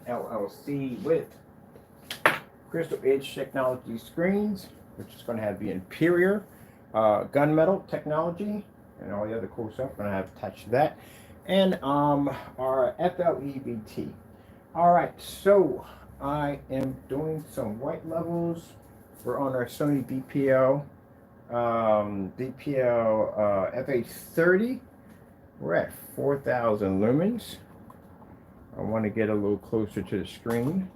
LLC with Crystal Edge Technology screens, which is going to have the Imperior gunmetal technology and all the other cool stuff. Going to have attached to that, and our FLE-VT. All right, so I am doing some white levels. We're on our Sony DPL FH30. We're at 4,000 lumens. I want to get a little closer to the screen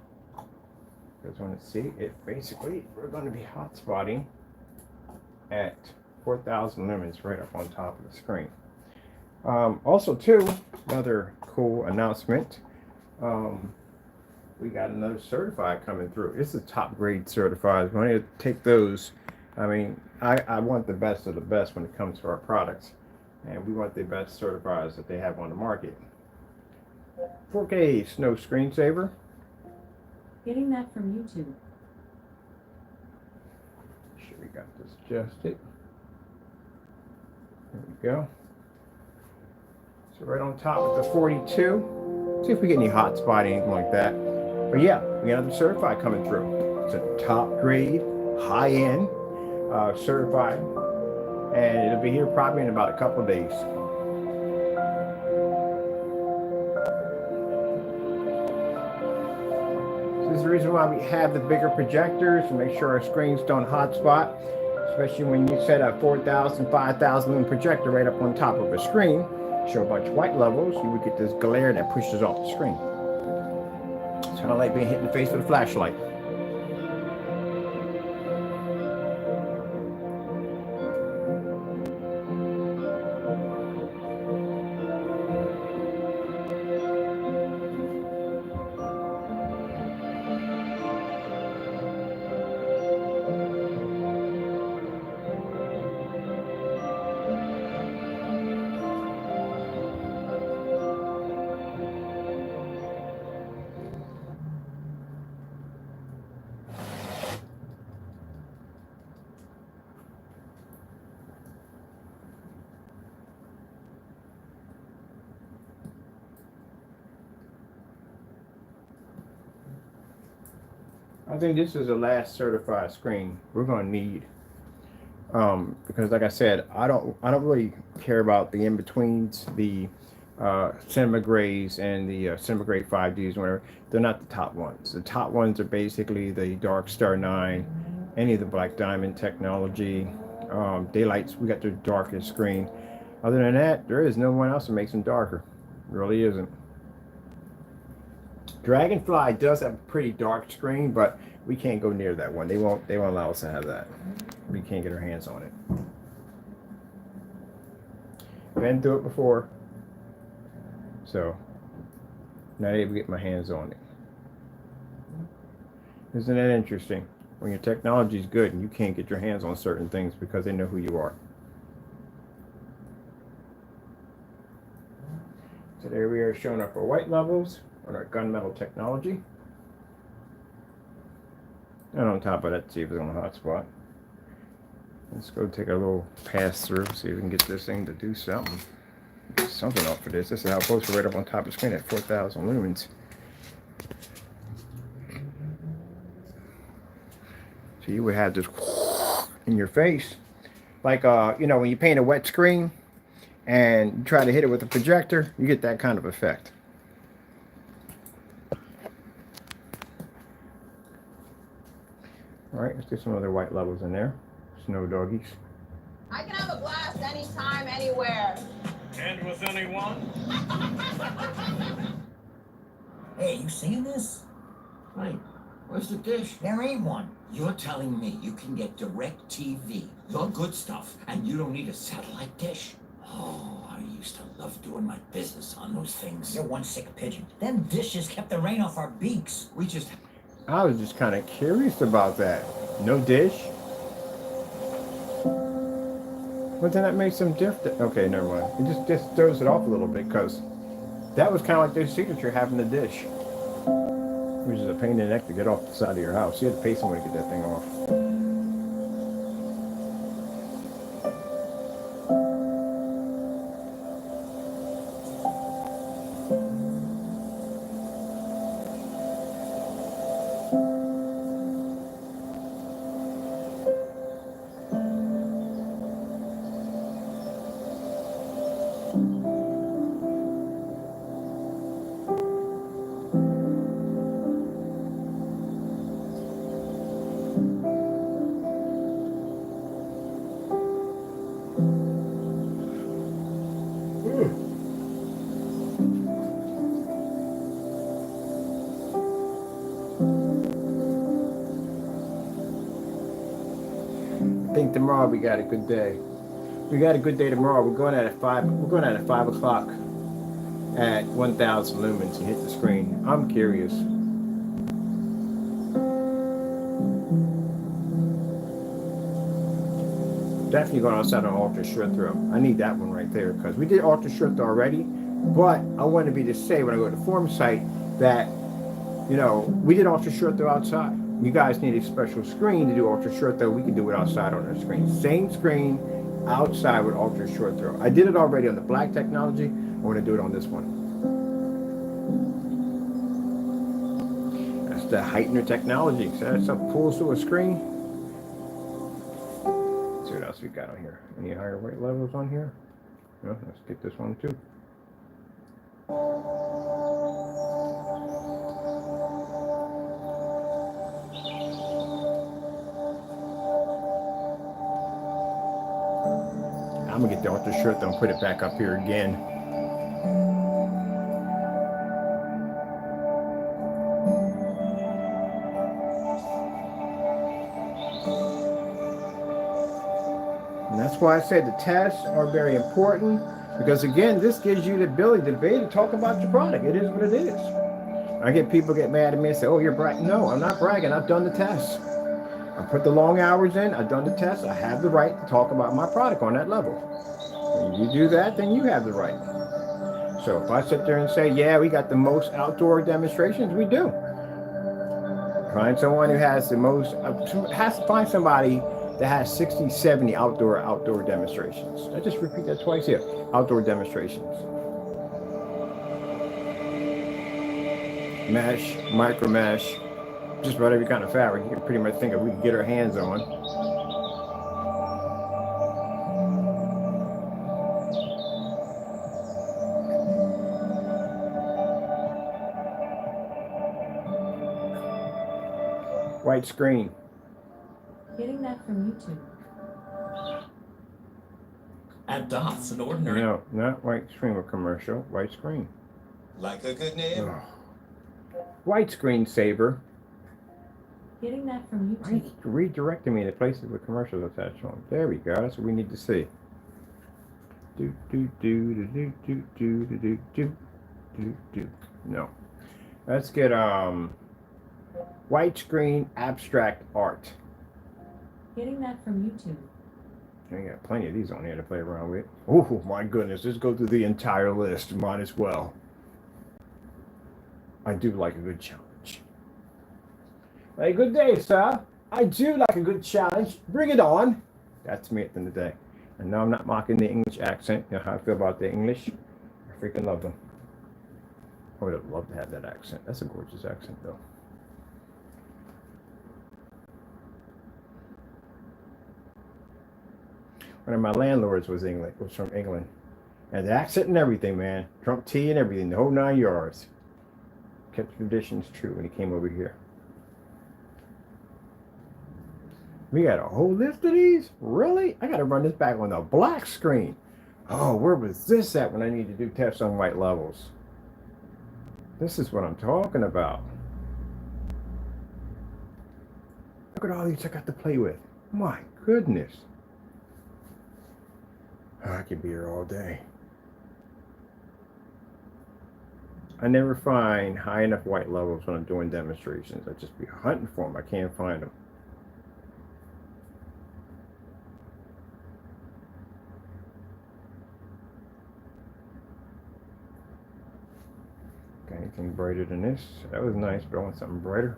because I want to see it. Basically, we're going to be hotspotting at 4,000 lumens right up on top of the screen. Also, too, another cool announcement. We got another certified coming through. It's a top grade certified. We're going to take those. I mean, I want the best of the best when it comes to our products. And we want the best certifiers that they have on the market. 4K Snow Screensaver. Getting that from YouTube. Sure, we got this adjusted. There we go. So right on top with the 42. See if we get any hot spot, anything like that. But yeah, we got the certified coming through. It's a top grade, high end certified, and it'll be here probably in about a couple of days. So this is the reason why we have the bigger projectors to make sure our screens don't hotspot, especially when you set a 4,000, 5,000 lumen projector right up on top of a screen. Show a bunch of white levels, you would get this glare that pushes off the screen. It's kind of like being hit in the face with a flashlight. I think this is the last certified screen we're going to need, because like I said, I don't really care about the in-betweens, the cinema grays and the cinema gray 5Ds and whatever. They're not the top ones. The top ones are basically the Dark Star 9, any of the Black Diamond technology, daylights. We got the darkest screen. Other than that, there is no one else that makes them darker. It really isn't. Dragonfly does have a pretty dark screen, but we can't go near that one. They won't allow us to have that. We can't get our hands on it. Been through it before, so not able to get my hands on it. Isn't that interesting? When your technology is good and you can't get your hands on certain things because they know who you are. So there we are, showing up our white levels on our gunmetal technology. And on top of that, see if it's on a hotspot. Let's go take a little pass through, see if we can get this thing to do something. Get something off of this. This is how close we're right up on top of the screen at 4,000 lumens. So you would have this in your face. Like, you know, when you paint a wet screen and you try to hit it with a projector, you get that kind of effect. All right, let's get some other white levels in there. Snow doggies. I can have a blast anytime, anywhere. And with anyone? Hey, you seeing this? Hey, where's the dish? There ain't one. You're telling me you can get direct TV, the good stuff, and you don't need a satellite dish? Oh, I used to love doing my business on those things. You're one sick pigeon. Them dishes kept the rain off our beaks. We just... I was just kind of curious about that. No dish? But then that makes them different. Okay, never mind. It just throws it off a little bit, because that was kind of like their signature, having the dish. Which is a pain in the neck to get off the side of your house. You had to pay someone to get that thing off. think tomorrow we got a good day. We got a good day tomorrow. We're going at 5. We're going at 5 o'clock at 1,000 lumens and hit the screen. I'm curious. Definitely going outside on ultra short throw. I need that one right there because we did ultra short throw already. But I want to be to say when I go to the forum site that, you know, we did ultra short throw outside. You guys need a special screen to do ultra short throw. We can do it outside on our screen. Same screen outside with ultra short throw. I did it already on the black technology. I want to do it on this one. That's the Heightener technology. So that's up pulls to a screen. Let's see what else we got on here. Any higher weight levels on here? No, let's get this one too. I'm gonna get the ultra short though and put it back up here again. And that's why I say the tests are very important because again, this gives you the ability to talk about your product. It is what it is. I get people get mad at me and say, "Oh, you're bragging." No, I'm not bragging. I've done the tests. I put the long hours in. I've done the tests. I have the right to talk about my product on that level. When you do that, then you have the right. So if I sit there and say, yeah, we got the most outdoor demonstrations, we do. Find someone who has the most, has to find somebody that has 60, 70 outdoor demonstrations. I just repeat that twice here. Outdoor demonstrations. Mesh, micro mesh, just about every kind of fabric you can pretty much think of we can get our hands on. White screen. Getting that from YouTube. At DOS, an ordinary. No, not white screen with commercial. White screen. Like a good name. Ugh. White screen saver. Getting that from Why are you YouTube. redirecting me to places with commercials attached on? There we go. That's what we need to see. Do do do do do do do do do do do. No. Let's get white screen abstract art. Getting that from YouTube. I got plenty of these on here to play around with. Oh my goodness, let's go through the entire list. Might as well. I do like a good challenge. Hey, good day, sir. I do like a good challenge. Bring it on. That's me at the end of the day. And no, I'm not mocking the English accent. You know how I feel about the English? I freaking love them. I would have loved to have that accent. That's a gorgeous accent, though. One of my landlords was from England. And the accent and everything, man. Drunk tea and everything, the whole 9 yards. Kept traditions true when he came over here. We got a whole list of these? Really? I gotta run this back on the black screen. Oh, where was this at when I need to do tests on white levels? This is what I'm talking about. Look at all these I got to play with. My goodness. I could be here all day. I never find high enough white levels when I'm doing demonstrations. I just be hunting for them. I can't find them. Got anything brighter than this? That was nice, but I want something brighter.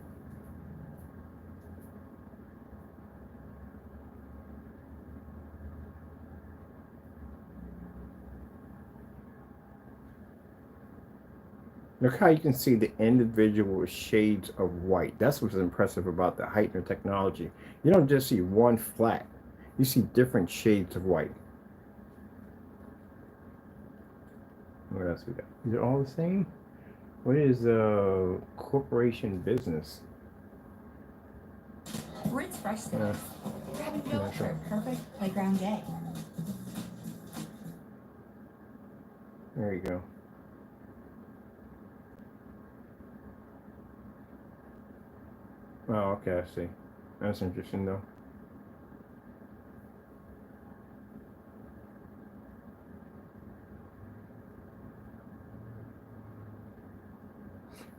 Look how you can see the individual shades of white. That's what's impressive about the Heightener technology. You don't just see one flat. You see different shades of white. What else we got? Is it all the same? What is corporation business? Ritz Fresh Snacks. Grab and go for a perfect playground day. There you go. Oh, okay, I see. That's interesting, though.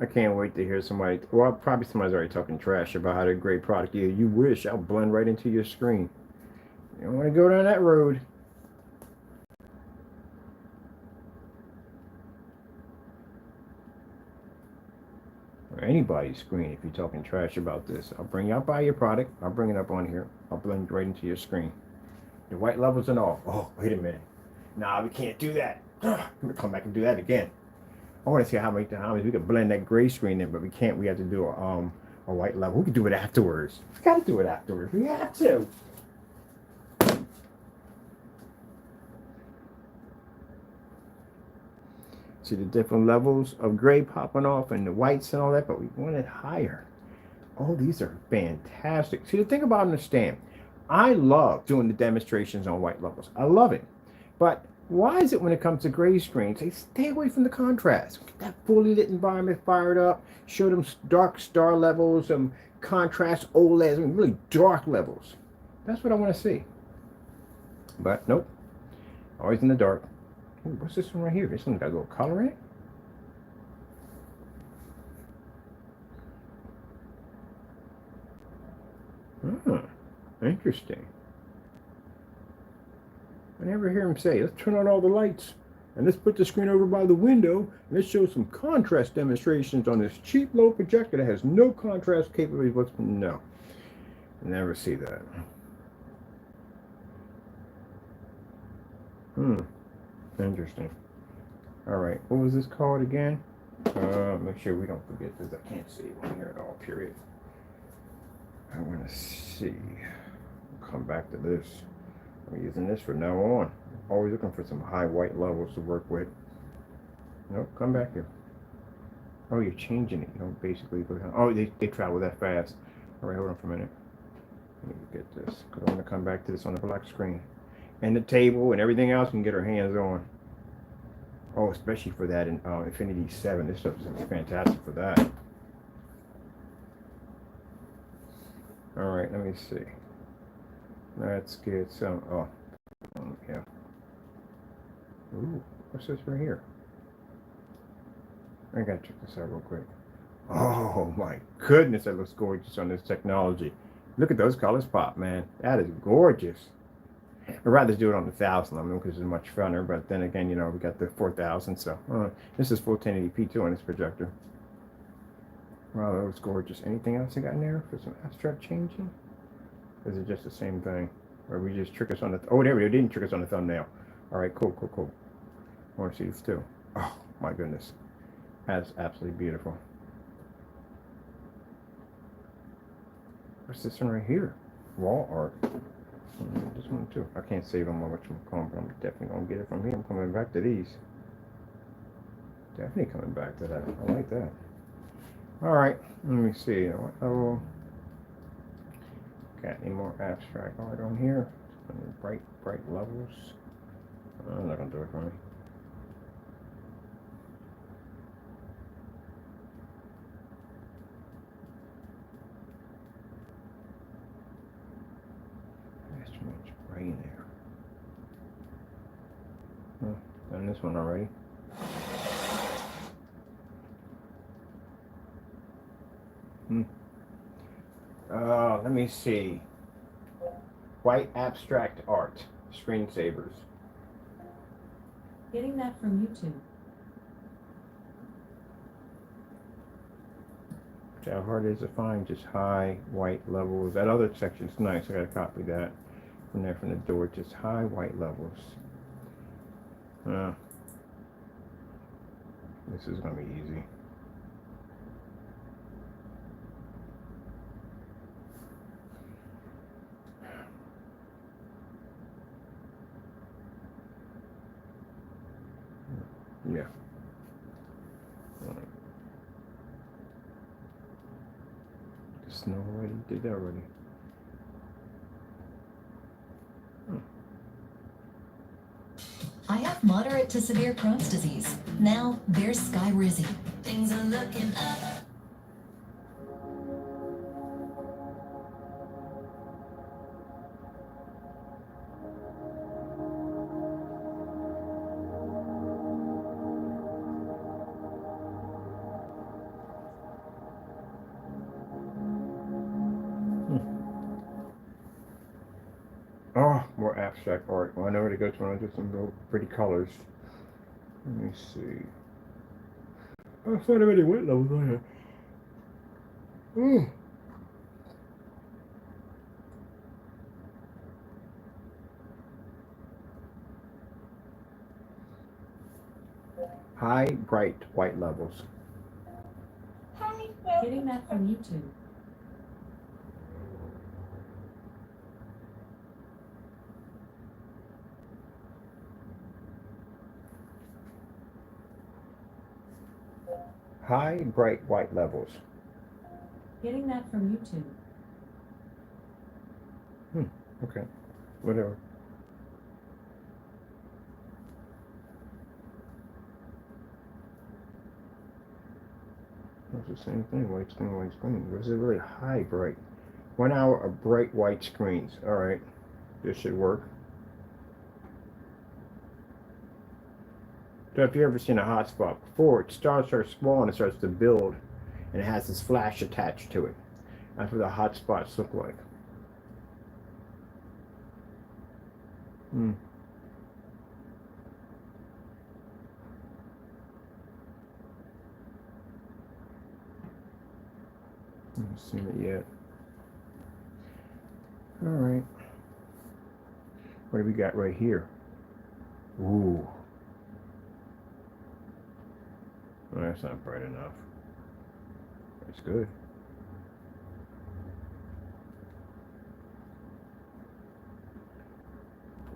I can't wait to hear somebody, well, probably somebody's already talking trash about how they're a great product. Yeah, you wish. I'll blend right into your screen. You don't want to go down that road. Or anybody's screen if you're talking trash about this. I'll buy your product. I'll bring it up on here. I'll blend right into your screen. The white levels and all. Oh, wait a minute. Nah, we can't do that. I'm gonna come back and do that again. I want to see how many times we can blend that gray screen in, but we can't. We have to do a white level. We can do it afterwards. We gotta do it afterwards. We have to. See the different levels of gray popping off and the whites and all that, but we want it higher. Oh, these are fantastic. See, the thing about understand, I love doing the demonstrations on white levels. I love it. But why is it when it comes to gray screens, they stay away from the contrast? Get that fully lit environment fired up, show them dark star levels, some contrast OLEDs, I mean, really dark levels. That's what I want to see. But nope, always in the dark. Ooh, what's this one right here? This one got a little color in it. Interesting. I never hear him say, let's turn on all the lights and let's put the screen over by the window and let's show some contrast demonstrations on this cheap low projector that has no contrast capabilities. No, never see that. Interesting. All right, what was this called again? Make sure we don't forget this. I can't see one here at all, period. I want to see. Come back to this. I'm using this from now on. Always looking for some high white levels to work with. Nope, come back here. Oh, you're changing it. You know, basically. Oh, they travel that fast. All right, hold on for a minute. Let me get this. Because I want to come back to this on the black screen. And the table and everything else we can get our hands on. Oh, especially for that in Infinity 7. This stuff is fantastic for that. All right, let me see. Let's get some, yeah. Ooh, what's this right here? I gotta check this out real quick. Oh my goodness, that looks gorgeous on this technology. Look at those colors pop, man. That is gorgeous. I'd rather do it on the 1000 lumen because it's much funner, but then again, you know, we got the 4000, so this is full 1080p too on this projector. Wow, that was gorgeous. Anything else I got in there for some abstract changing? Or is it just the same thing? Or we just trick us on the, oh, there we go, didn't trick us on the thumbnail. All right, cool. I want to see this too. Oh my goodness. That's absolutely beautiful. What's this one right here? Wall art. This one too. I can't save them on which one, but I'm definitely gonna get it from here. I'm coming back to these. Definitely coming back to that. I like that. All right, let me see. Oh, got any more abstract art on here? Bright levels. I'm not gonna do it for me. There's too much gray in there. Done this one already. Let me see. White abstract art. Screensavers. Getting that from YouTube. How hard it is to find just high white levels. That other section's nice. I gotta copy that from there from the door. Just high white levels. This is gonna be easy. Yeah. The snow already did that already. I have moderate to severe Crohn's disease. Now there's Skyrizi. Things are looking up. more abstract art. Well, I know where to go to when I do some real pretty colors. Let me see. Oh, it's not already wet levels on here. High bright white levels. Getting that from YouTube. High bright white levels. Getting that from YouTube. Okay. Whatever. It's the same thing. White screen, white screen. This is really high bright. 1 hour of bright white screens. Alright. This should work. So if you've ever seen a hotspot before, it starts small and it starts to build, and it has this flash attached to it. That's what the hotspots look like. I haven't seen it yet. Alright. What do we got right here? Ooh. Well, that's not bright enough. That's good.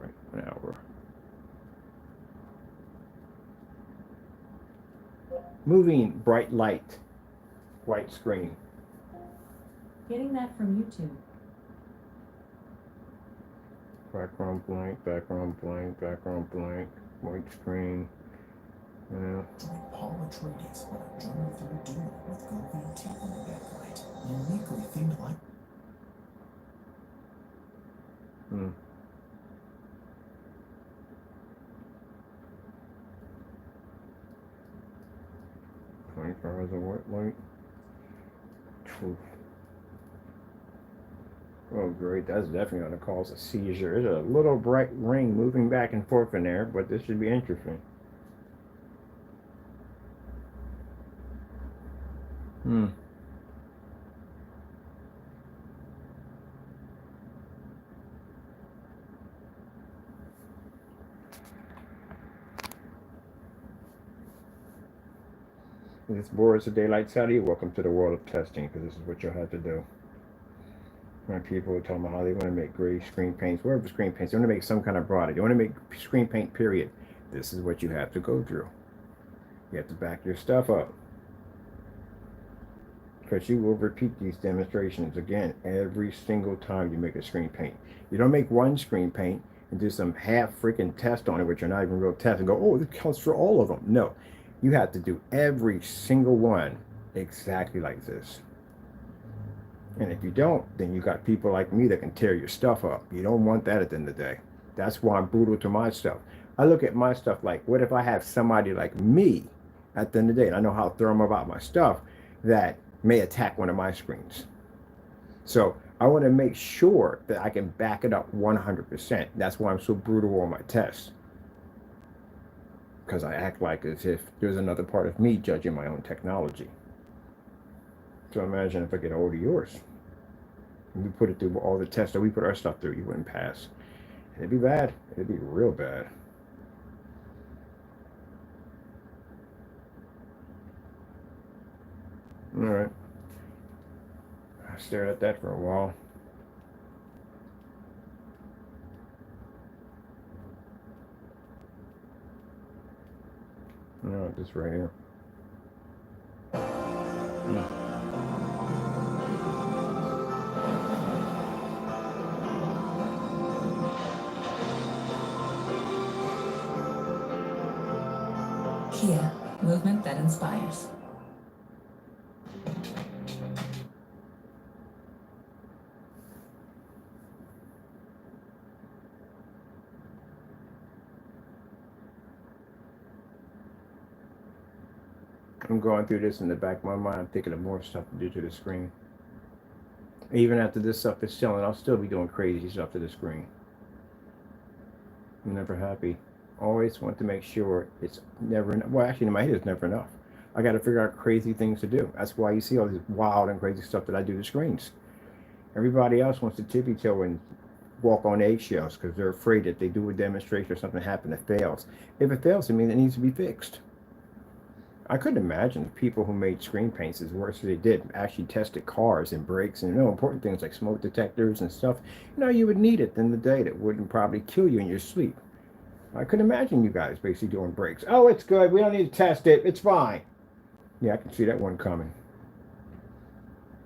Right, 1 hour. Moving bright light. White screen. Getting that from YouTube. Background blank, background blank, background blank. White screen. Yeah. During Paula Trades, when I drove through a door with Goldman tape on the backlight, uniquely themed light. 24 hours of white light. Truth. Oh great, that's definitely going to cause a seizure. There's a little bright ring moving back and forth in there, but this should be interesting. If this bores the daylights out of you, welcome to the world of testing, because this is what you'll have to do. When people are talking about how they want to make gray screen paints, whatever screen paints, they want to make some kind of product. They want to make screen paint, period. This is what you have to go through. You have to back your stuff up. Because you will repeat these demonstrations again every single time you make a screen paint. You don't make one screen paint and do some half freaking test on it, which are not even real tests, and go, oh, this counts for all of them. No, you have to do every single one exactly like this. And if you don't, then you got people like me that can tear your stuff up. You don't want that at the end of the day. That's why I'm brutal to my stuff. I look at my stuff like, what if I have somebody like me at the end of the day, and I know how thorough about my stuff, that may attack one of my screens. So I want to make sure that I can back it up 100%. That's why I'm so brutal on my tests. Because I act like as if there's another part of me judging my own technology. So imagine if I get a hold of yours. And we put it through all the tests that we put our stuff through, you wouldn't pass. It'd be bad. It'd be real bad. Alright. I stared at that for a while. No, this right here. Kia, movement that inspires. I'm going through this in the back of my mind. I'm thinking of more stuff to do to the screen. Even after this stuff is selling, I'll still be doing crazy stuff to the screen. I'm never happy. Always want to make sure it's never enough. Well, actually, in my head, it's never enough. I got to figure out crazy things to do. That's why you see all this wild and crazy stuff that I do to screens. Everybody else wants to tippy toe and walk on eggshells because they're afraid that they do a demonstration or something happen that fails. If it fails, it means it needs to be fixed. I couldn't imagine the people who made screen paints as worse as they did actually tested cars and brakes and important things like smoke detectors and stuff. You would need it in the day that wouldn't probably kill you in your sleep. I couldn't imagine you guys basically doing brakes. Oh, it's good. We don't need to test it. It's fine. Yeah, I can see that one coming.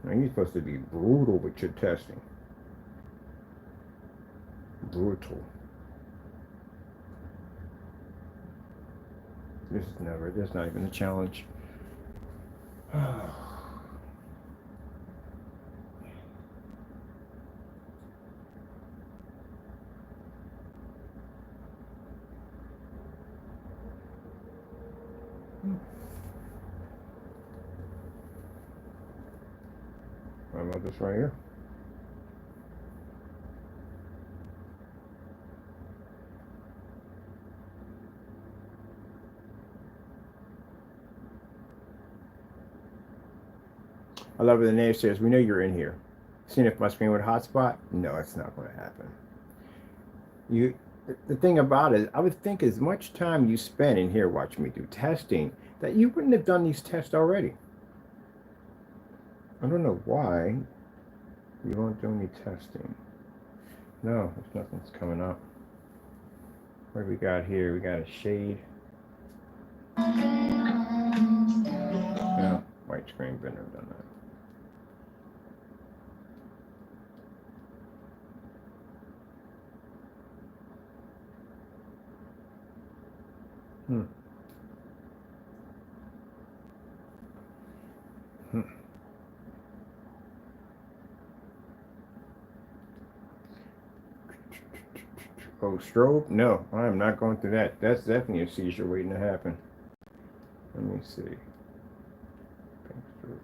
Now, you're supposed to be brutal with your testing. Brutal. This is not even a challenge. How about this right here? I love it. The name says, "We know you're in here." Seeing if my screen would hotspot? No, it's not going to happen. The thing about it, I would think as much time you spend in here watching me do testing, that you wouldn't have done these tests already. I don't know why you won't do any testing. No, there's nothing's coming up. What do we got here? We got a shade. No, white screen, been never done that. Oh, strobe? No, I am not going through that. That's definitely a seizure waiting to happen. Let me see. Pink strobe.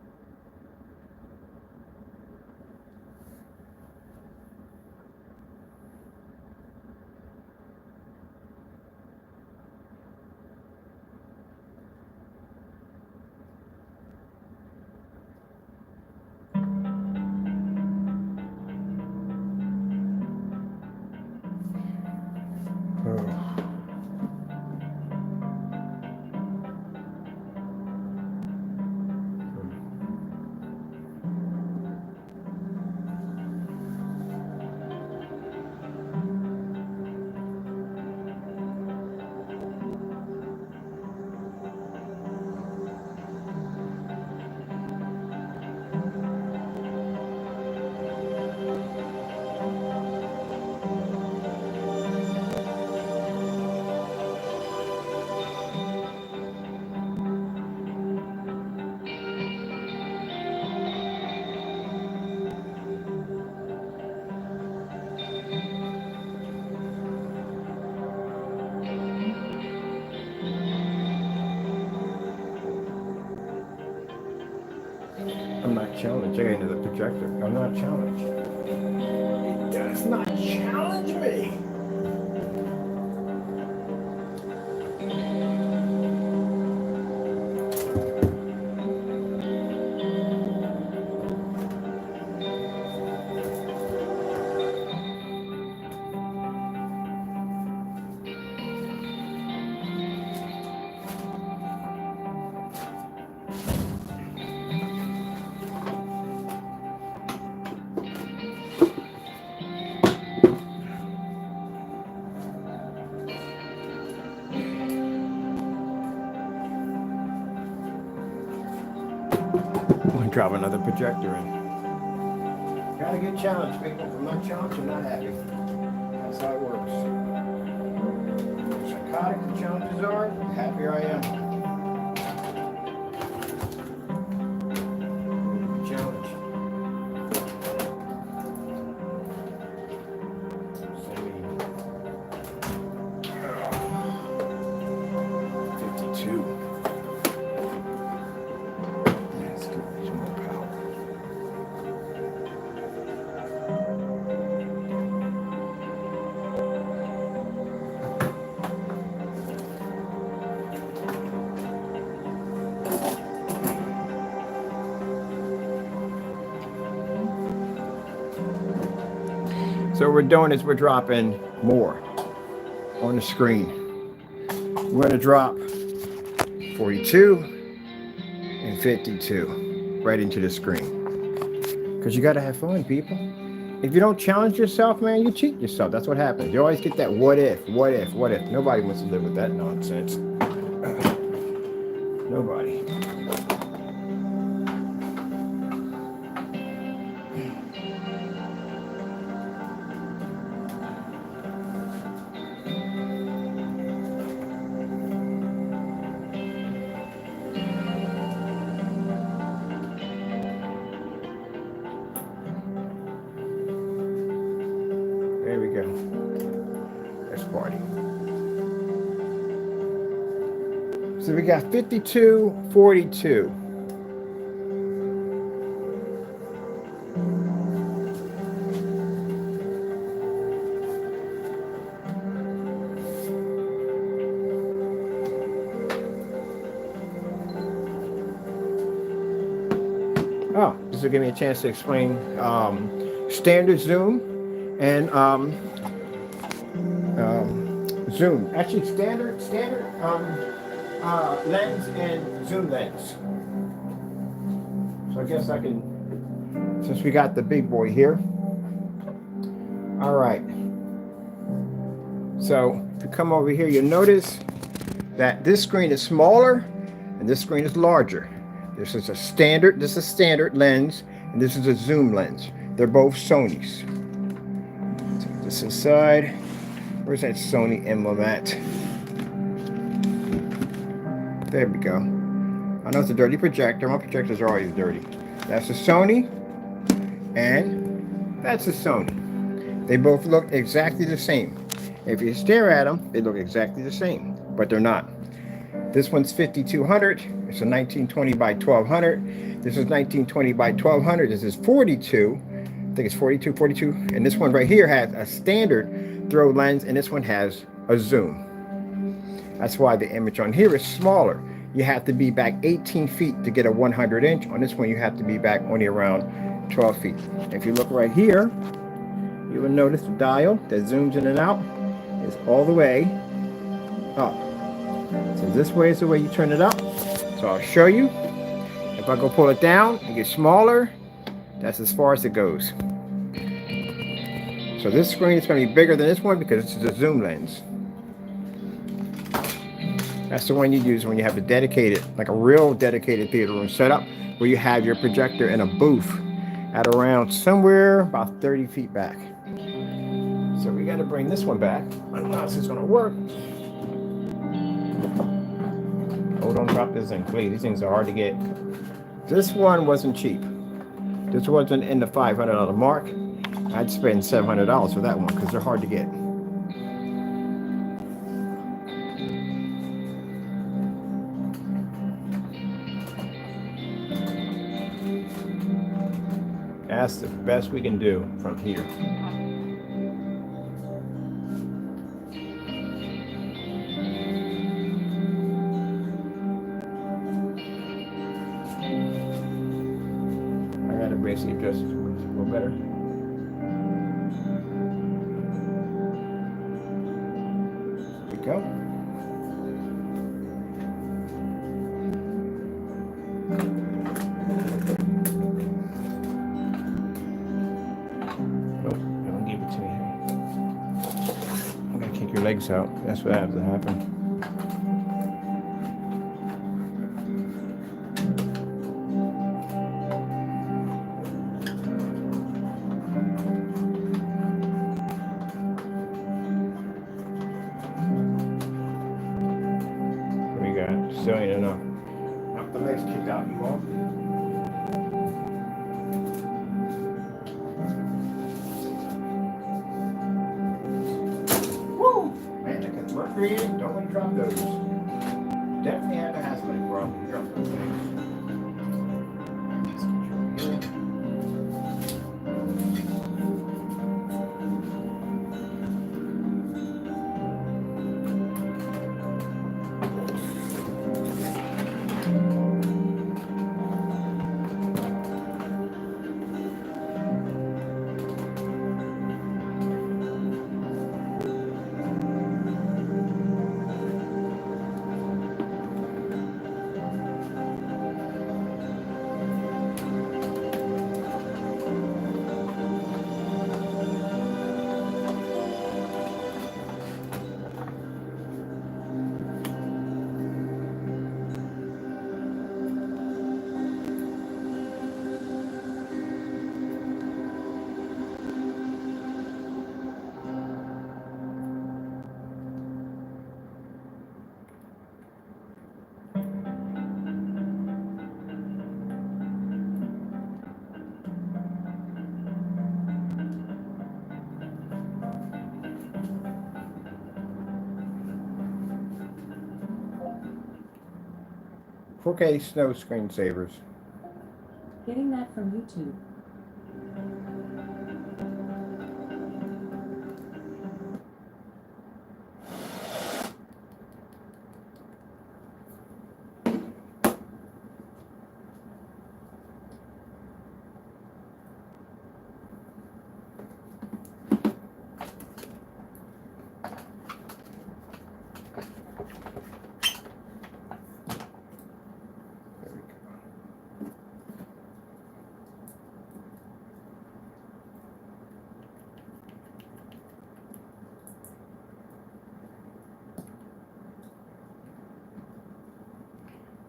I'm not challenged. I got another projector. I'm not challenged. It does not challenge me. I'm gonna drop another projector in. Gotta get challenged, people. If I'm not challenged, I'm not happy. That's how it works. Psychotic the challenges are, the happier I am. Challenge. So what we're doing is we're dropping more on the screen. We're going to drop 42 and 52 right into the screen. Because you got to have fun, people. If you don't challenge yourself, man, you cheat yourself. That's what happens. You always get that what if, what if, what if. Nobody wants to live with that nonsense. Nobody. There we go. Let's party. So we got 52, 42. Oh, this will give me a chance to explain standard zoom and zoom. Actually, standard lens and zoom lens. So I guess I can, since we got the big boy here. All right. So if you come over here, you'll notice that this screen is smaller and this screen is larger. This is a standard lens, and this is a zoom lens. They're both Sony's. Take this aside. Where's that Sony emblem at? There we go. I know it's a dirty projector. My projectors are always dirty. That's a Sony, and that's a Sony. They both look exactly the same. If you stare at them, they look exactly the same, but they're not. This one's 5200. It's a 1920 by 1200. This is 1920 by 1200. This is 42. I think it's 42. And this one right here has a standard throw lens, and this one has a zoom. That's why the image on here is smaller. You have to be back 18 feet to get a 100 inch. On this one, you have to be back only around 12 feet. If you look right here, you will notice the dial that zooms in and out is all the way up. So this way is the way you turn it up. So I'll show you. If I go pull it down and get smaller, that's as far as it goes. So this screen is going to be bigger than this one because this is a zoom lens. That's the one you use when you have a dedicated, like a real dedicated theater room setup, where you have your projector in a booth at around somewhere about 30 feet back. So we got to bring this one back. I don't know how this is going to work. Oh, don't drop this thing, please. These things are hard to get. This one wasn't cheap. This wasn't in the $500 mark. I'd spend $700 for that one because they're hard to get. That's the best we can do from here. I gotta basically adjust it a little better. There we go. Legs out. That's what has to happen. What we got? Still ain't enough. Knock the legs kicked out, you all. Don't want to drop those. Definitely have a hazmat, bro. Drop those things. 4K snow screensavers. Getting that from YouTube. There we go.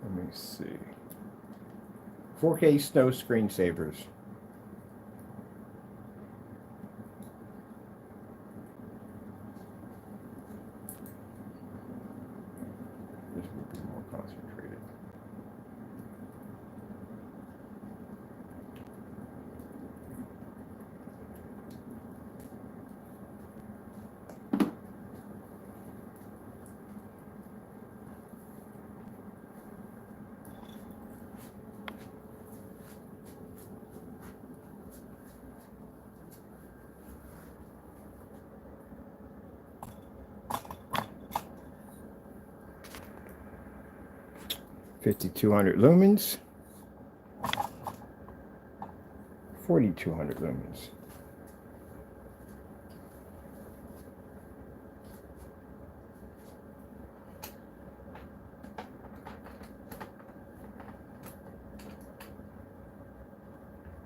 Let me see. 4K snow screensavers. This would be more concentrated. $5,200 lumens. 4,200 lumens.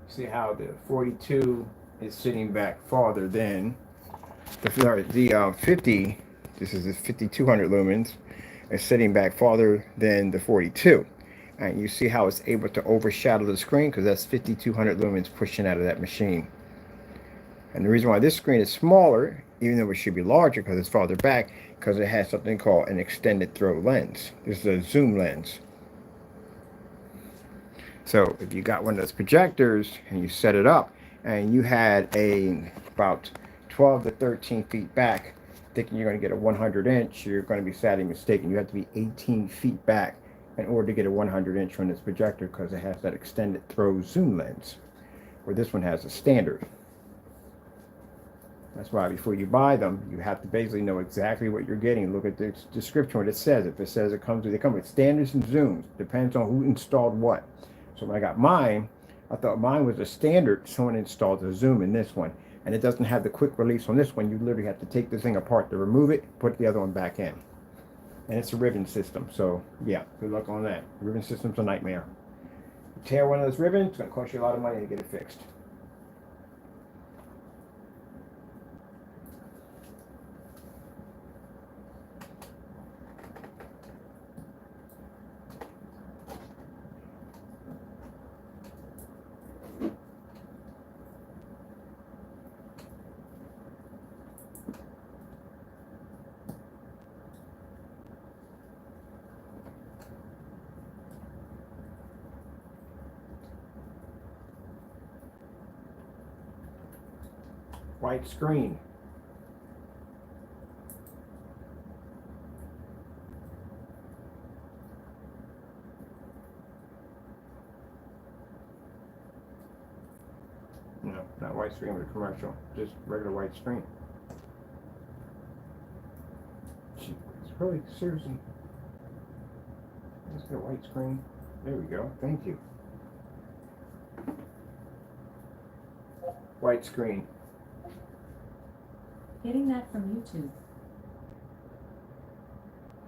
See how the 42 is sitting back farther than the 50. This is the 5,200 lumens. Is sitting back farther than the 42. And you see how it's able to overshadow the screen because that's 5,200 lumens pushing out of that machine. And the reason why this screen is smaller, even though it should be larger because it's farther back, because it has something called an extended throw lens. This is a zoom lens. So if you got one of those projectors and you set it up and you had about 12 to 13 feet back, thinking you're going to get a 100 inch, you're going to be sadly mistaken. You have to be 18 feet back in order to get a 100 inch from this projector because it has that extended throw zoom lens, where this one has a standard. That's why before you buy them, you have to basically know exactly what you're getting. Look at the description, what it says. If it says they come with standards and zooms, depends on who installed what. So when I got mine, I thought mine was a standard. Someone installed a zoom in this one. And it doesn't have the quick release on this one. You literally have to take this thing apart to remove it, put the other one back in. And it's a ribbon system. So yeah, good luck on that. The ribbon system's a nightmare. You tear one of those ribbons, it's going to cost you a lot of money to get it fixed. White screen. No, not white screen with a commercial, just regular white screen. Gee, it's really seriously. Let's get a white screen. There we go. Thank you. White screen. Getting that from YouTube.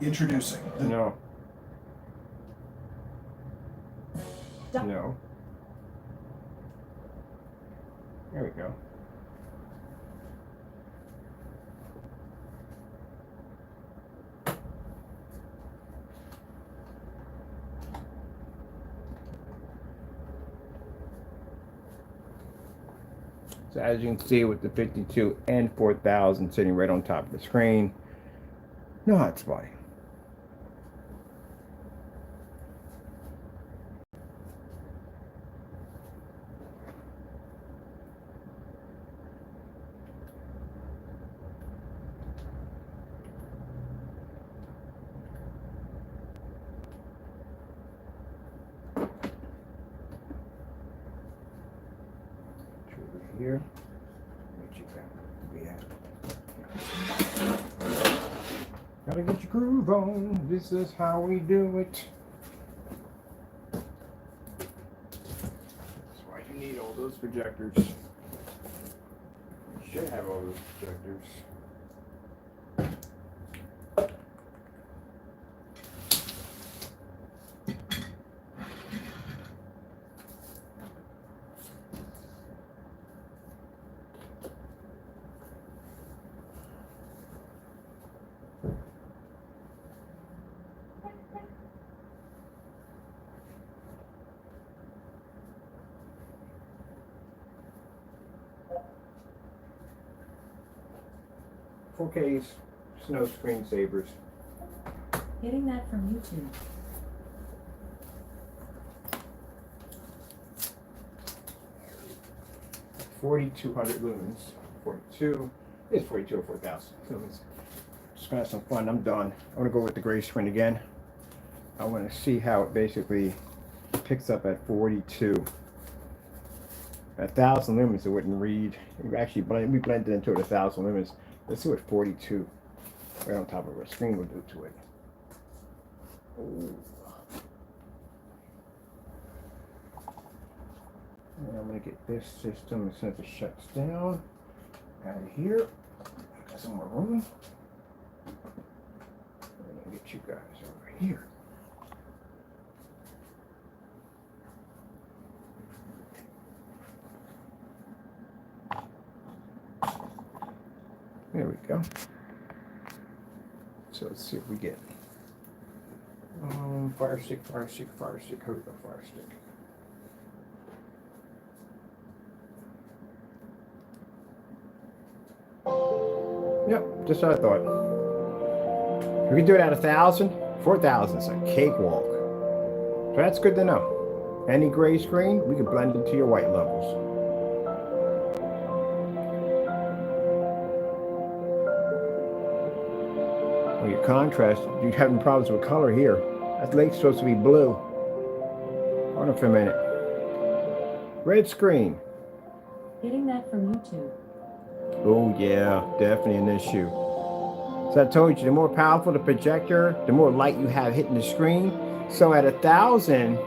Introducing the No. No. There we go. So as you can see with the 52 and 4000 sitting right on top of the screen, no hotspotting. here. Get you back. Yeah. Gotta get your groove on. This is how we do it. That's why you need all those projectors. You should have all those projectors. $4Ks, snow screensavers. Getting that from YouTube. $4,200 lumens. 42. It's 42 or 4,000 lumens. Just gonna have some fun. I'm done. I'm gonna go with the gray screen again. I want to see how it basically picks up at 42. 1,000 lumens, it wouldn't read. We actually we blended into it 1,000 lumens. Let's see what 42 right on top of our screen will do to it. Ooh. And I'm going to get this system as soon as it shuts down out of here. Got some more room. I'm going to get you guys over here. There we go. So let's see if we get fire stick. Here we go, fire stick. Yep, just what I thought. We can do it at 1,000, 4,000 is a cakewalk. So that's good to know. Any gray screen, we can blend into your white levels. When you contrast, you're having problems with color here. That lake's supposed to be blue. Hold on for a minute. Red screen. Getting that from YouTube. Oh yeah, definitely an issue. So I told you, the more powerful the projector, the more light you have hitting the screen. So at 1,000,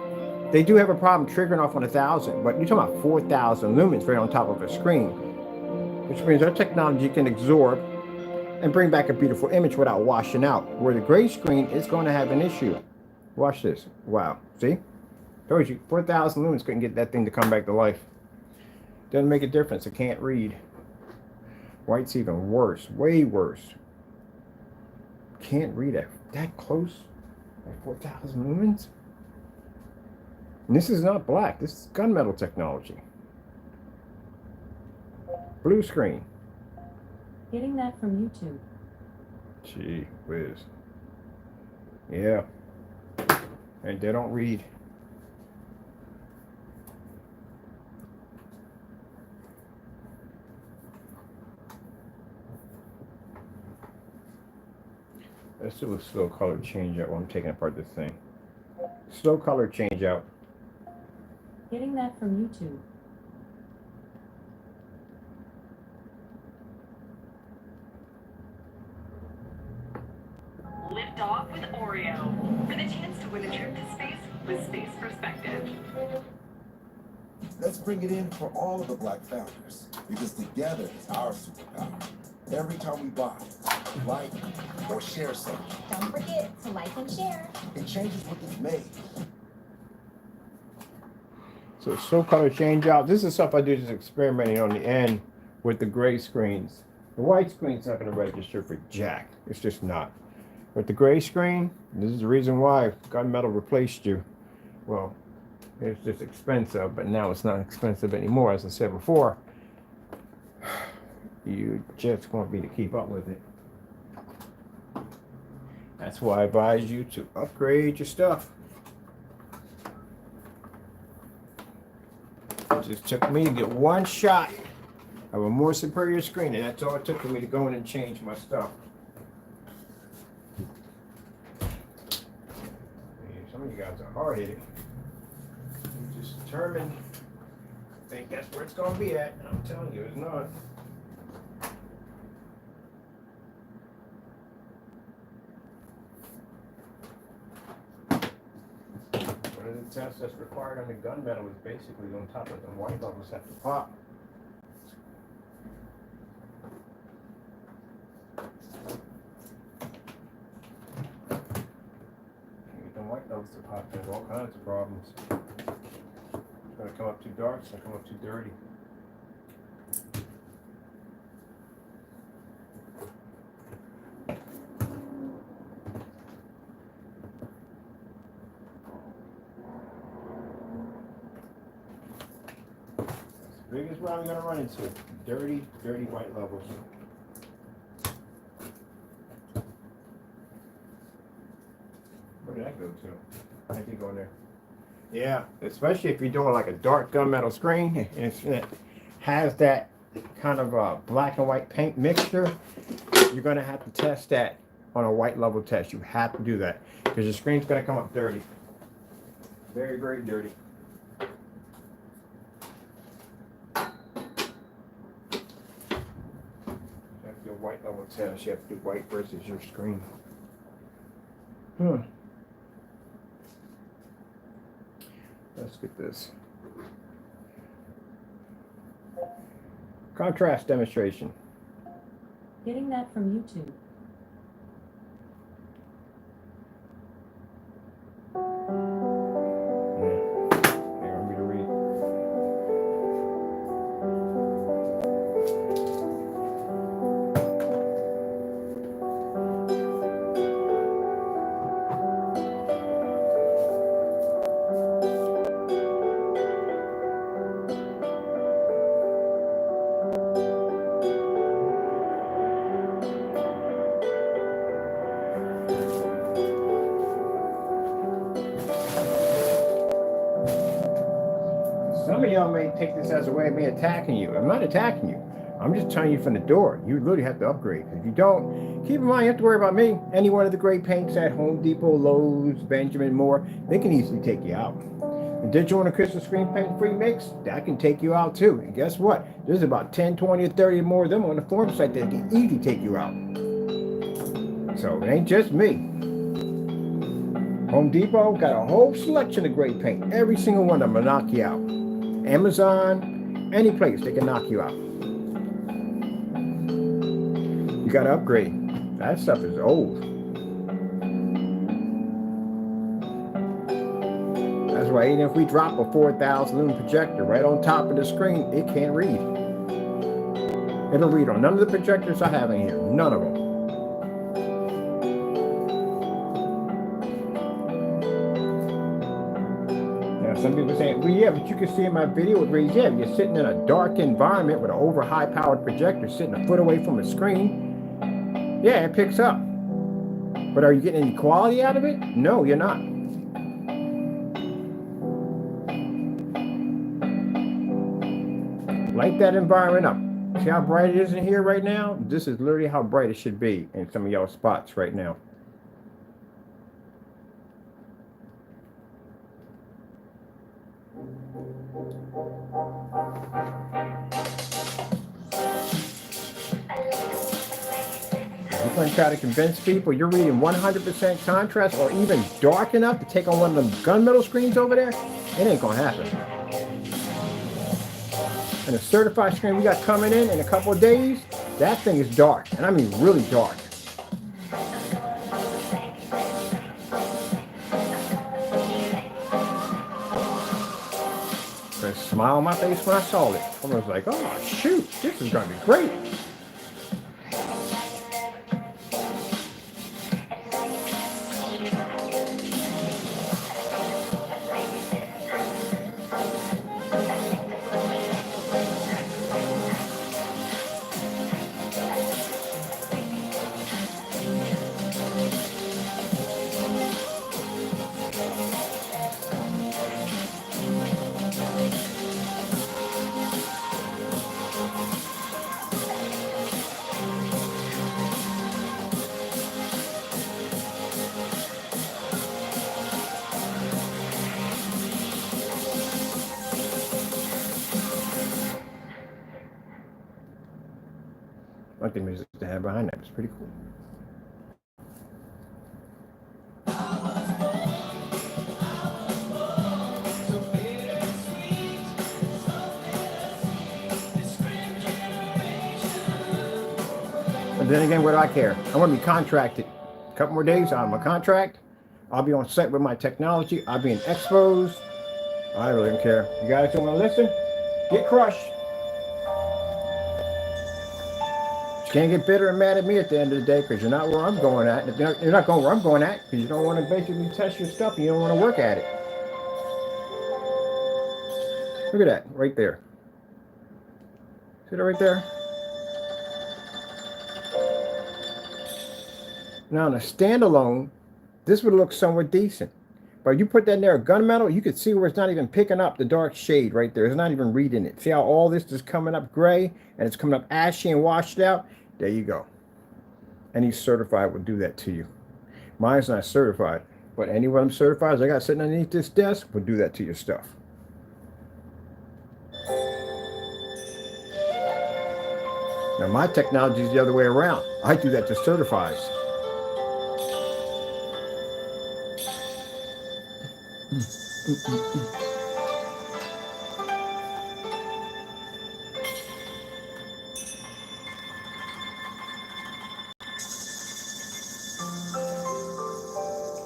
they do have a problem triggering off on 1,000, but you're talking about 4,000 lumens right on top of a screen, which means our technology can absorb and bring back a beautiful image without washing out. Where the gray screen is going to have an issue. Watch this. Wow. See? Told you, 4,000 lumens couldn't get that thing to come back to life. Doesn't make a difference. It can't read. White's even worse. Way worse. Can't read it that close at 4,000 lumens. And this is not black. This is gunmetal technology. Blue screen. Getting that from YouTube. Gee whiz. Yeah. And they don't read. Let's do a slow color change out while I'm taking apart this thing. Slow color change out. Getting that from YouTube. Lift off with Oreo for the chance to win a trip to space with Space Perspective. Let's bring it in for all of the Black founders, because together is our superpower. Every time we buy, like, or share something, Don't forget to like and share. it changes what it's made. So slow color change out. This is stuff I do just experimenting on the end with the gray screens. The white screen's not going to register for jack. It's just not. With the gray screen, this is the reason why gunmetal replaced you. Well, it's just expensive, but now it's not expensive anymore, as I said before. You just want me to keep up with it. That's why I advise you to upgrade your stuff. It just took me to get one shot of a more superior screen, and that's all it took for me to go in and change my stuff. Some of you guys are hard-headed. You're just determined think that's where it's gonna be at. I'm telling you, it's not. One of the tests that's required on the gunmetal is basically on top of the white bubbles have to pop. Get the white bubbles to pop, there's all kinds of problems. It's gonna come up too dark, it's gonna come up too dirty. Biggest problem you're gonna run into, dirty, dirty white levels. Where did that go to? I think it go in there. Yeah, especially if you're doing like a dark gunmetal screen and it has that kind of black and white paint mixture, you're gonna have to test that on a white level test. You have to do that because your screen's gonna come up dirty. Very, very dirty. White level test, you have to do white versus your screen. Let's get this. Contrast demonstration. Getting that from YouTube. They want me to read. Some of y'all may take this as a way of me attacking you. I'm not attacking you. I'm just telling you from the door. You literally have to upgrade. If you don't, keep in mind, you have to worry about me. Any one of the great paints at Home Depot, Lowe's, Benjamin Moore, they can easily take you out. And did you want a crystal screen paint free mix? That can take you out too. And guess what? There's about 10, 20, or 30 more of them on the forum site that can easily take you out. So it ain't just me. Home Depot got a whole selection of great paint. Every single one of them will knock you out. Amazon, any place, they can knock you out. You gotta upgrade. That stuff is old. That's why even if we drop a 4,000 lumen projector right on top of the screen, it can't read. It'll read on none of the projectors I have in here. None of them. Some people are saying, well, yeah, but you can see in my video it reads, yeah, you're sitting in a dark environment with an over high powered projector sitting a foot away from a screen. Yeah, it picks up. But are you getting any quality out of it? No, you're not. Light that environment up. See how bright it is in here right now? This is literally how bright it should be in some of y'all spots right now. I'm going to try to convince people you're reading 100% contrast or even dark enough to take on one of them gunmetal screens over there. It ain't going to happen. And a certified screen we got coming in a couple of days, that thing is dark. And I mean really dark. A smile on my face when I saw it. I was like, oh shoot, this is going to be great. like the music they have behind that. It's pretty cool. But then again, what do I care? I want to be contracted. A couple more days, I'm a contract. I'll be on set with my technology. I'll be in expos. I really don't care. You guys don't want to listen? Get crushed. You can't get bitter and mad at me at the end of the day because you're not where I'm going at. You're not going where I'm going at because you don't want to basically test your stuff and you don't want to work at it. Look at that right there. See that right there? Now on a standalone, this would look somewhat decent. But you put that in there, gunmetal, you could see where it's not even picking up the dark shade right there. It's not even reading it. See how all this is coming up gray and it's coming up ashy and washed out? There you go. Any certified will do that to you. Mine's not certified, but any one of them certified I got sitting underneath this desk will do that to your stuff. Now my technology is the other way around. I do that to certifies.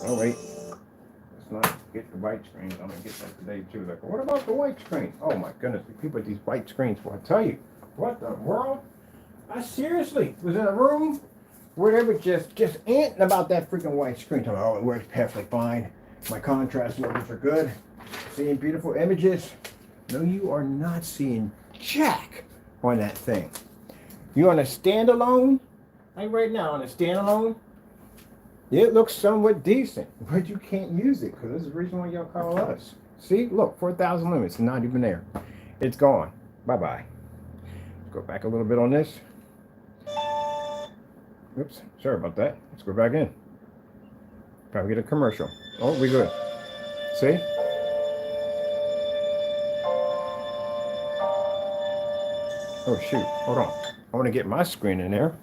Oh wait, let's not get the white screens. I'm gonna get that today too. Like, what about the white screen? Oh my goodness, the people with these white screens. Well, I tell you, what the world? I seriously was in a room where they were just anting about that freaking white screen. Talking, oh, it works perfectly fine. My contrast levels are good. Seeing beautiful images. No, you are not seeing jack on that thing. You on a standalone? Like right now on a standalone, it looks somewhat decent, but you can't use it because this is the reason why y'all call us. See, look, 4,000 lumens. It's not even there. It's gone. Bye-bye. Go back a little bit on this. Oops, sorry about that. Let's go back in. Probably get a commercial. Oh, we good. See? Oh shoot, hold on. I want to get my screen in there.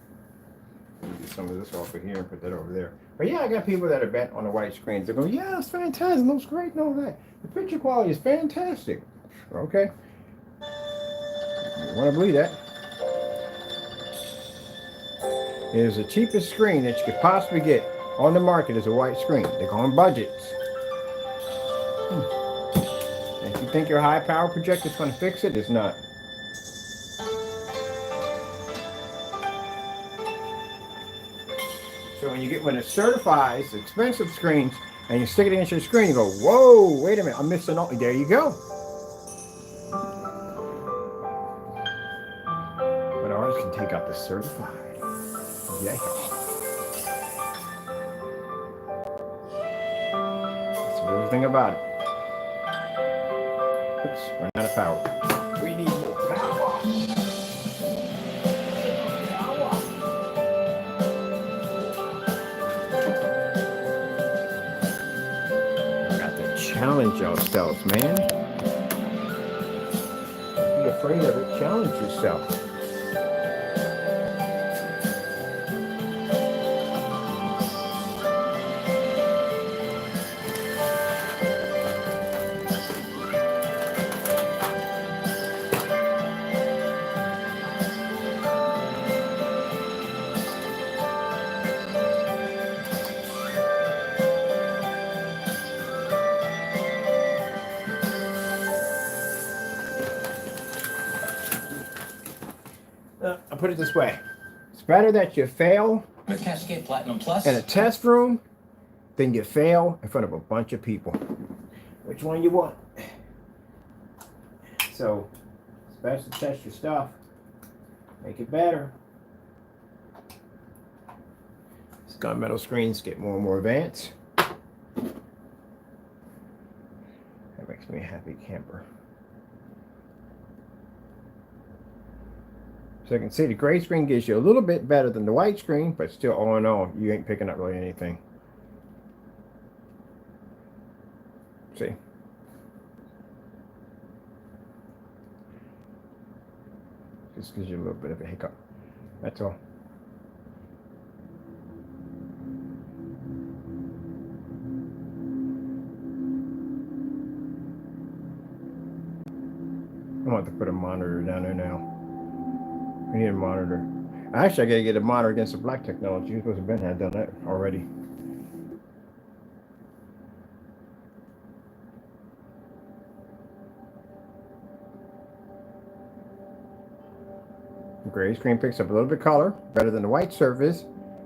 Get some of this off of here and put that over there. But yeah, I got people that are bent on the white screens. They're going, yeah, it's fantastic, it looks great and all that. The picture quality is fantastic. Okay. You want to believe that? It is the cheapest screen that you could possibly get on the market is a white screen. They're going budgets. And if you think your high power projector is going to fix it, it's not. So when you get, when it certifies expensive screens and you stick it against your screen, you go, whoa, wait a minute, I'm missing all. There you go. But ours can take out the certified. Yeah. That's the real thing about it. Oops, ran out of power. We need more power. Got to challenge yourselves, man. Don't be afraid of it. Challenge yourself. I'll put it this way. It's better that you fail Cascade Platinum Plus. in a test room than you fail in front of a bunch of people. Which one you want? So, it's best to test your stuff. Make it better. These gunmetal screens get more and more advanced. That makes me a happy camper. So you can see the gray screen gives you a little bit better than the white screen, but still all in all, you ain't picking up really anything. See? Just gives you a little bit of a hiccup. That's all. I want to put a monitor down there now. We need a monitor. Actually, I gotta get a monitor against the black technology. You're supposed to have done that already. The gray screen picks up a little bit color, better than the white surface,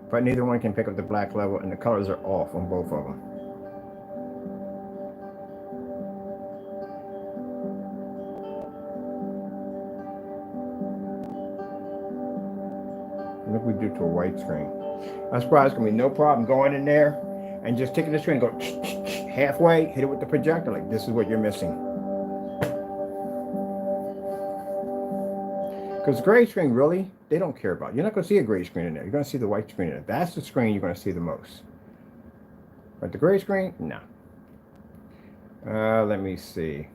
but neither one can pick up the black level, and the colors are off on both of them. Look what we do to a white screen. That's why it's gonna be no problem going in there and just taking the screen and go halfway, hit it with the projector. Like, this is what you're missing. Because gray screen, really, they don't care about. You're not gonna see a gray screen in there. You're gonna see the white screen in there. That's the screen you're gonna see the most. But the gray screen, no. Let me see.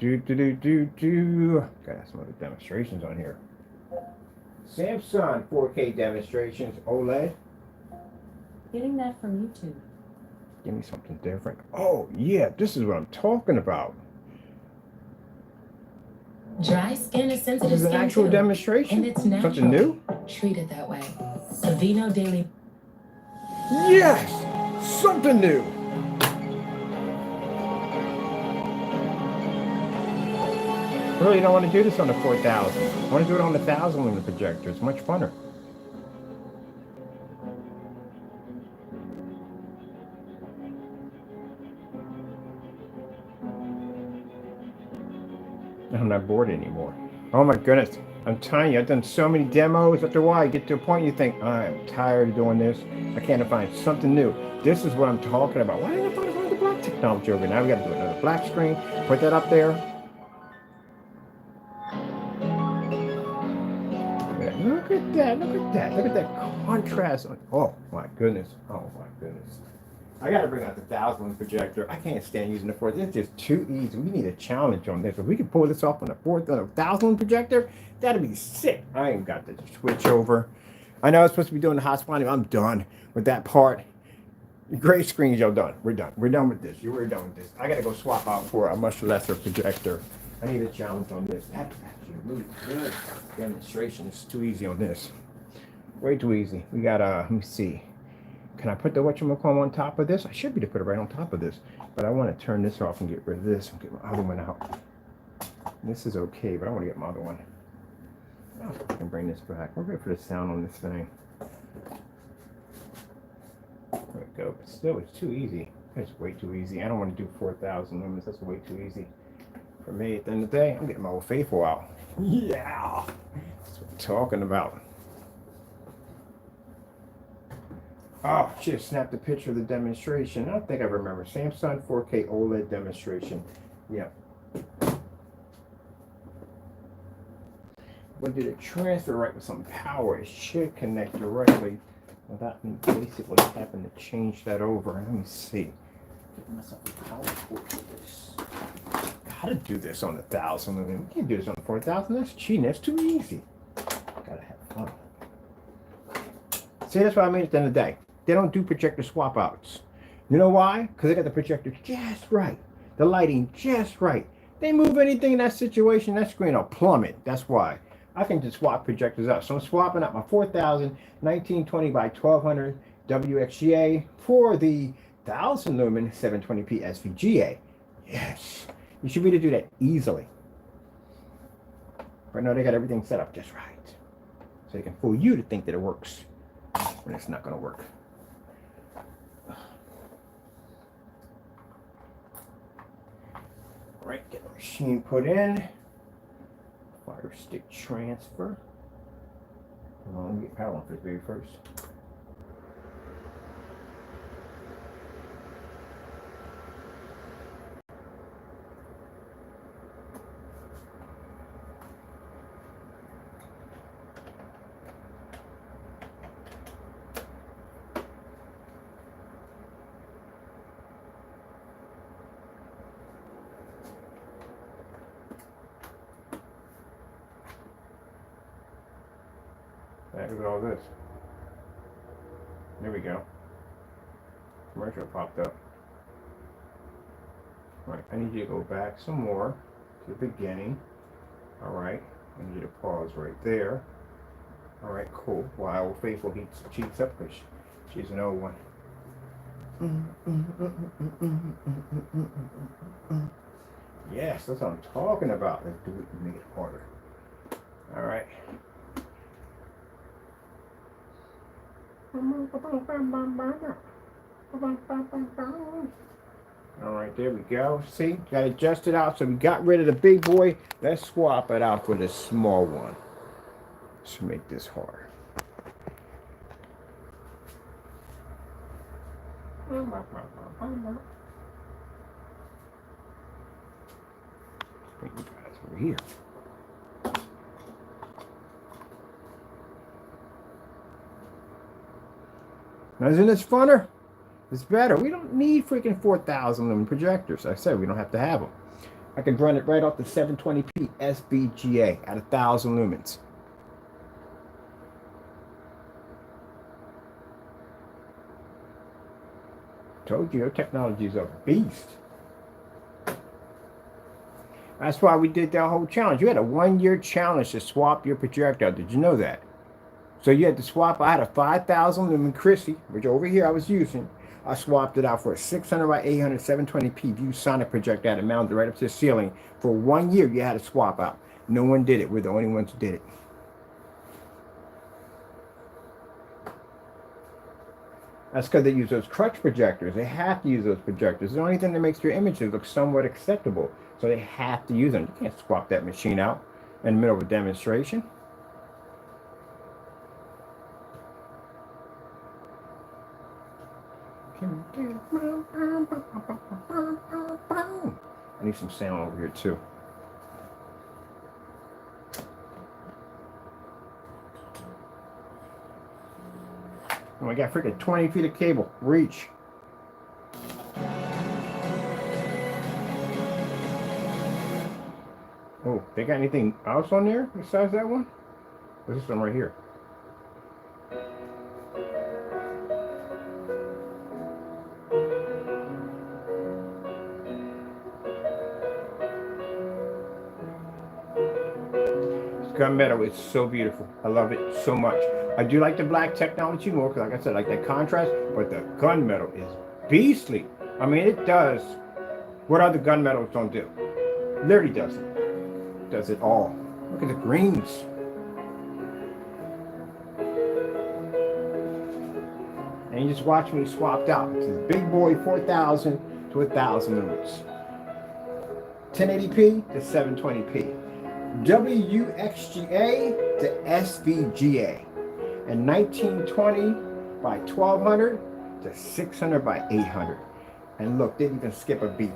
Got some other demonstrations on here. Samsung 4K demonstrations, OLED. Getting that from YouTube. Give me something different. Oh, yeah, this is what I'm talking about. Dry skin is sensitive This is an skin actual too, demonstration? and it's natural. Something new? Treat it that way. Aveeno Daily. Yes! Something new! I really don't want to do this on the 4000. I want to do it on the 1000 lumen projector. It's much funner. I'm not bored anymore. Oh my goodness. I'm telling you, I've done so many demos. After a while, you get to a point you think, I'm tired of doing this. I can't find something new. This is what I'm talking about. Why didn't I find the black technology over? Now we got to do another black screen. Put that up there. Look at that. Look at that. Look at that contrast. Oh my goodness. Oh my goodness. I got to bring out the 1000 lumen projector. I can't stand using the 4th. It's just too easy. We need a challenge on this. If we could pull this off on the 1000 lumen projector, that'd be sick. I ain't got to switch over. I know I was supposed to be doing the hotspot. I'm done with that part. Gray screens, y'all done. We're done. We're done with this. We're done with this. I got to go swap out for a much lesser projector. I need a challenge on this. That's actually a really good demonstration. It's too easy on this. Way too easy. We got, let me see. Can I put the whatchamacallit on top of this? I should be to put it right on top of this. But I want to turn this off and get rid of this and get my other one out. This is okay, but I want to get my other one. Oh, I can bring this back. We're ready for the sound on this thing. There we go. But still, it's too easy. It's way too easy. I don't want to do 4000 lumens. That's way too easy for me. At the end of the day, I'm getting my old faithful out. Yeah! That's what I'm talking about. Oh, shit, snapped a picture of the demonstration. I don't think I remember. Samsung 4K OLED demonstration. Yeah. But did it transfer right with some power? It should connect directly without me basically having to change that over. Let me see. Give myself a power cord for this. Gotta do this on the 1000. I mean, we can't do this on the 4000. That's cheating. That's too easy. Gotta have fun. See, that's what I mean at the end of the day. They don't do projector swap outs. You know why? Because they got the projector just right. The lighting just right. They move anything in that situation, that screen will plummet. That's why. I can just swap projectors out. So I'm swapping out my 4000 1920 by 1200 WXGA for the 1000 lumen 720p SVGA. Yes. You should be able to do that easily. But no, they got everything set up just right. So they can fool you to think that it works when it's not going to work. All right, get the machine put in. Fire stick transfer. Let me get power on for this baby first. Look at all this. There we go. Commercial popped up. Right, I need you to go back some more to the beginning. All right, I need you to pause right there. All right, cool. While Old Faithful cheats up because she's an old one. Yes, that's what I'm talking about. Let's do it and make it harder. All right. All right, there we go. See, got it adjusted out. So we got rid of the big boy. Let's swap it out for the small one. Let's make this hard. Bring you guys over here. Now, isn't this funner? It's better. We don't need freaking 4,000 lumen projectors. Like I said, we don't have to have them. I can run it right off the 720p SVGA at 1,000 lumens. Told you, your technology is a beast. That's why we did that whole challenge. You had a 1-year challenge to swap your projector. Did you know that? So you had to swap. I had a 5,000 lumen Christie, which over here I was using. I swapped it out for a 600 by 800 720p view sonic projector. I had it mounted right up to the ceiling. For 1 year, you had to swap out. No one did it. We're the only ones who did it. That's because they use those crutch projectors. They have to use those projectors. It's the only thing that makes your images look somewhat acceptable. So they have to use them. You can't swap that machine out in the middle of a demonstration. I need some sound over here too. Oh, I got freaking 20 feet of cable. Reach. Oh, they got anything else on there besides that one? What's this one right here? Gunmetal is so beautiful. I love it so much. I do like the black technology more because, like I said, I like that contrast, but the gunmetal is beastly. I mean, it does what other gunmetals don't do. Literally does it. Does it all. Look at the greens. And you just watch me swapped out. It's this big boy 4,000 to 1,000 lumens. 1080p to 720p. WXGA to SVGA, and 1920 by 1200 to 600 by 800. And look, didn't even skip a beat.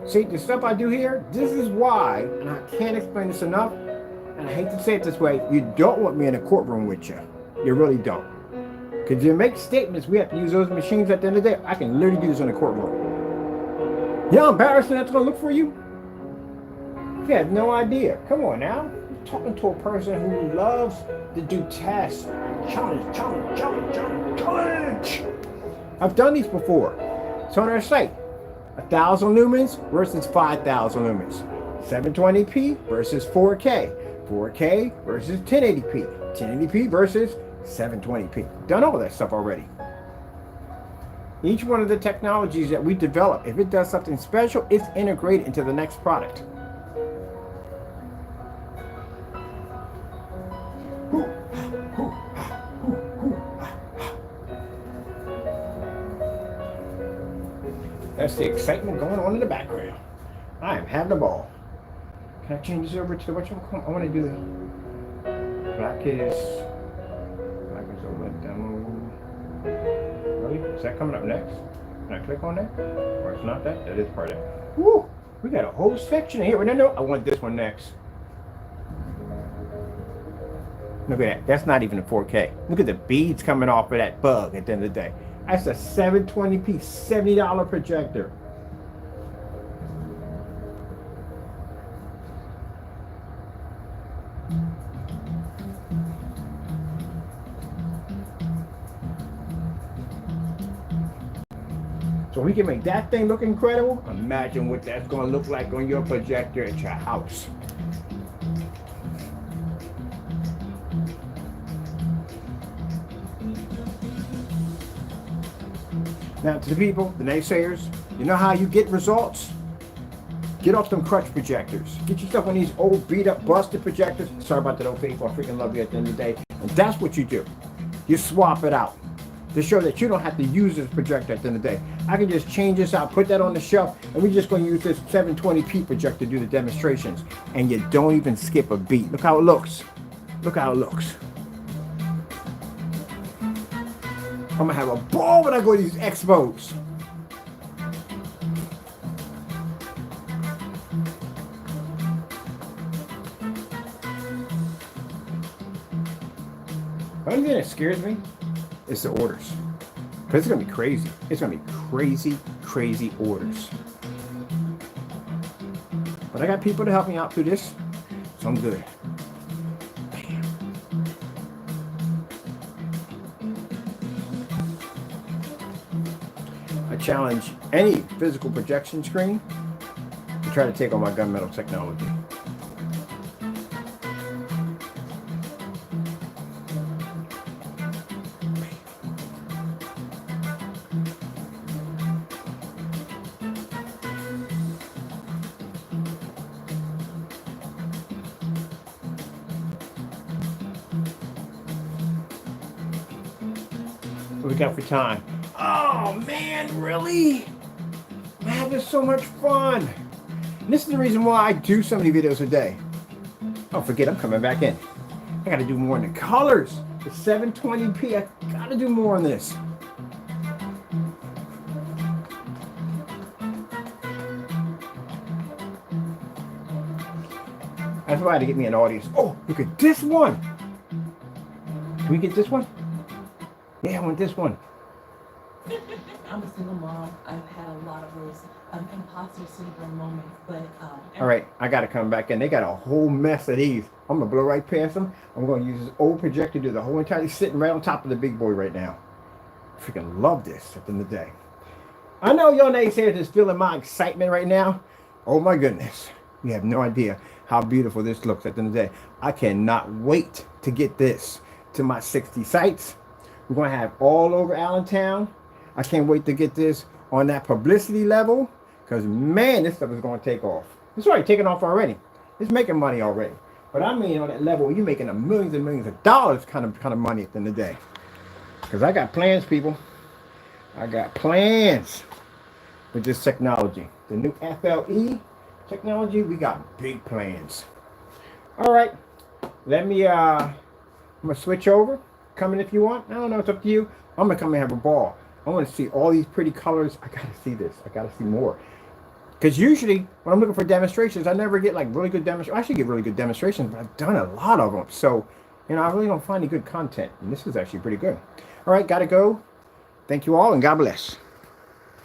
See, the stuff I do here, this is why, and I can't explain this enough, and I hate to say it this way, you don't want me in a courtroom with you. You really don't. Because you make statements, we have to use those machines at the end of the day. I can literally do this in a courtroom. You know how embarrassing that's going to look for you? You have no idea. Come on now. You're talking to a person who loves to do tests. Challenge. I've done these before. It's on our site. 1,000 lumens versus 5,000 lumens. 720p versus 4K. 4K versus 1080p. 1080p versus 720p. Done all that stuff already. Each one of the technologies that we develop, if it does something special, it's integrated into the next product. That's the excitement going on in the background. I am having a ball. Can I change this over to what you call? I want to do the black is over demo. Really? Is that coming up next? Can I click on that? Or it's not that? That is part of it. Woo! We got a whole section here. No, I want this one next. Look at that. That's not even a 4K. Look at the beads coming off of that bug at the end of the day. That's a 720p, $70 projector. So we can make that thing look incredible. Imagine what that's going to look like on your projector at your house. Now to the people, the naysayers, you know how you get results? Get off them crutch projectors. Get yourself on these old beat up busted projectors. Sorry about that, old people. I freaking love you at the end of the day. And that's what you do. You swap it out to show that you don't have to use this projector at the end of the day. I can just change this out, put that on the shelf, and we're just going to use this 720p projector to do the demonstrations. And you don't even skip a beat. Look how it looks. Look how it looks. I'm gonna have a ball when I go to these expos. The only thing that scares me is the orders. Because it's gonna be crazy. It's gonna be crazy, crazy orders. But I got people to help me out through this, so I'm good. I challenge any physical projection screen to try to take on my gunmetal technology. What we got for time? Oh man, really? I'm having so much fun. And this is the reason why I do so many videos a day. Don't forget, I'm coming back in. I gotta do more in the colors. The 720p, I gotta do more on this. That's why I had to get me an audience. Oh, look at this one. Can we get this one? Yeah, I want this one. I'm a single mom. I've had a lot of those imposter syndrome moments, but all right, I gotta come back in. They got a whole mess of these. I'm gonna blow right past them. I'm gonna use this old projector to do the whole entire, sitting right on top of the big boy right now. I freaking love this at the end of the day. I know y'all naysayers is feeling my excitement right now. Oh my goodness. You have no idea how beautiful this looks at the end of the day. I cannot wait to get this to my 60 sites. We're gonna have all over Allentown. I can't wait to get this on that publicity level, because man, this stuff is going to take off. It's already taking off already. It's making money already. But I mean on that level where you're making millions and millions of dollars kind of money at the end of the day. Because I got plans, people. I got plans with this technology. The new FLE technology, we got big plans. All right. Let me, I'm going to switch over. Come in if you want. I don't know. It's up to you. I'm going to come and have a ball. I want to see all these pretty colors. I got to see this. I got to see more. Because usually when I'm looking for demonstrations, I never get like really good demonstrations. I should get really good demonstrations, but I've done a lot of them. So, you know, I really don't find any good content. And this is actually pretty good. All right, got to go. Thank you all and God bless.